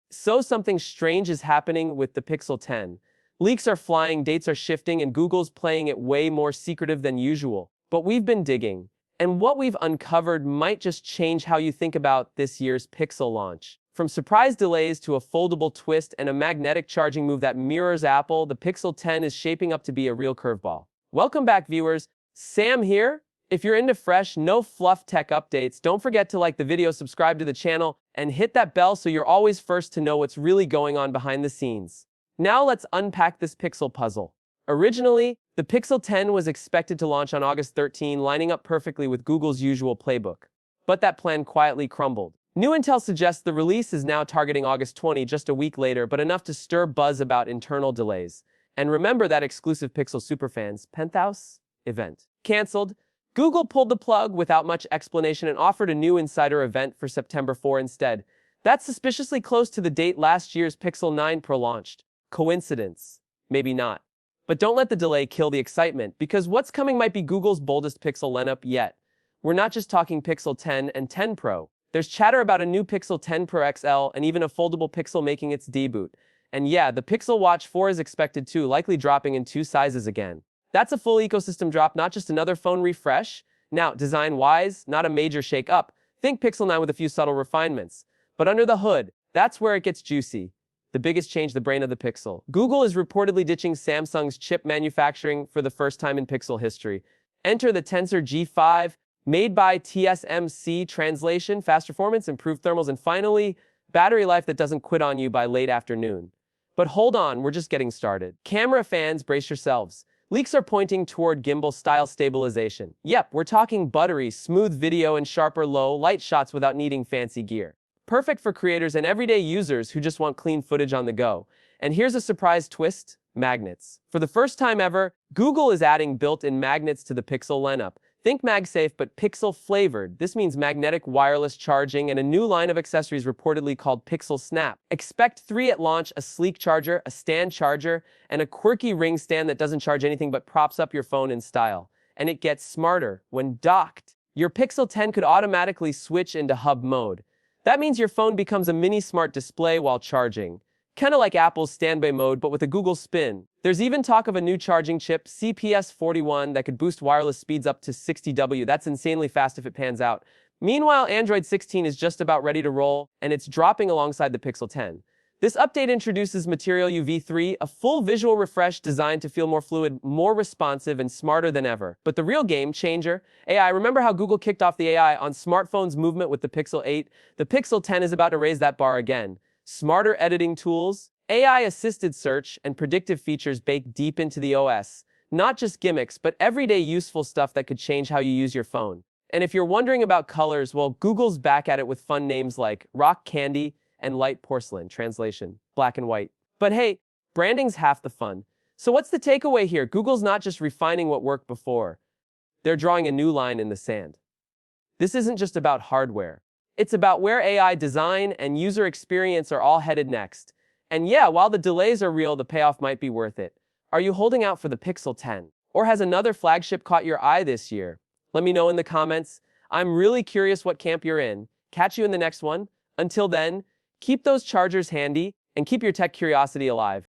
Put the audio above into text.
So something strange is happening with the Pixel 10. Leaks are flying, dates are shifting, and Google's playing it way more secretive than usual. But we've been digging, and what we've uncovered might just change how you think about this year's Pixel launch. From surprise delays to a foldable twist and a magnetic charging move that mirrors Apple, the Pixel 10 is shaping up to be a real curveball. Welcome back, viewers. Sam here. If you're into fresh, no fluff tech updates, don't forget to like the video, subscribe to the channel, and hit that bell so you're always first to know what's really going on behind the scenes. Now let's unpack this Pixel puzzle. Originally, the Pixel 10 was expected to launch on August 13, lining up perfectly with Google's usual playbook. But that plan quietly crumbled. New intel suggests the release is now targeting August 20, just a week later, but enough to stir buzz about internal delays. And remember that exclusive Pixel superfans Penthouse event. Cancelled. Google pulled the plug without much explanation and offered a new insider event for September 4 instead. That's suspiciously close to the date last year's Pixel 9 Pro launched. Coincidence? Maybe not. But don't let the delay kill the excitement, because what's coming might be Google's boldest Pixel lineup yet. We're not just talking Pixel 10 and 10 Pro. There's chatter about a new Pixel 10 Pro XL and even a foldable Pixel making its debut. And yeah, the Pixel Watch 4 is expected too, likely dropping in 2 sizes again. That's a full ecosystem drop, not just another phone refresh. Now, design-wise, not a major shake-up. Think Pixel 9 with a few subtle refinements. But under the hood, that's where it gets juicy. The biggest change, the brain of the Pixel. Google is reportedly ditching Samsung's chip manufacturing for the first time in Pixel history. Enter the Tensor G5, made by TSMC, translation, fast performance, improved thermals, and finally, battery life that doesn't quit on you by late afternoon. But hold on, we're just getting started. Camera fans, brace yourselves. Leaks are pointing toward gimbal-style stabilization. Yep, we're talking buttery, smooth video and sharper low-light shots without needing fancy gear. Perfect for creators and everyday users who just want clean footage on the go. And here's a surprise twist: magnets. For the first time ever, Google is adding built-in magnets to the Pixel lineup. Think MagSafe, but Pixel-flavored. This means magnetic wireless charging and a new line of accessories reportedly called Pixel Snap. Expect 3 at launch: a sleek charger, a stand charger, and a quirky ring stand that doesn't charge anything but props up your phone in style. And it gets smarter. When docked, your Pixel 10 could automatically switch into hub mode. That means your phone becomes a mini smart display while charging. Kinda like Apple's standby mode, but with a Google spin. There's even talk of a new charging chip, CPS41, that could boost wireless speeds up to 60W. That's insanely fast if it pans out. Meanwhile, Android 16 is just about ready to roll, and it's dropping alongside the Pixel 10. This update introduces Material UV3, a full visual refresh designed to feel more fluid, more responsive, and smarter than ever. But the real game changer, AI. Remember how Google kicked off the AI on smartphones movement with the Pixel 8? The Pixel 10 is about to raise that bar again. Smarter editing tools, AI-assisted search, and predictive features baked deep into the OS. Not just gimmicks, but everyday useful stuff that could change how you use your phone. And if you're wondering about colors, well, Google's back at it with fun names like Rock Candy and Light Porcelain, translation, black and white. But hey, branding's half the fun. So what's the takeaway here? Google's not just refining what worked before. They're drawing a new line in the sand. This isn't just about hardware. It's about where AI design and user experience are all headed next. And yeah, while the delays are real, the payoff might be worth it. Are you holding out for the Pixel 10? Or has another flagship caught your eye this year? Let me know in the comments. I'm really curious what camp you're in. Catch you in the next one. Until then, keep those chargers handy and keep your tech curiosity alive.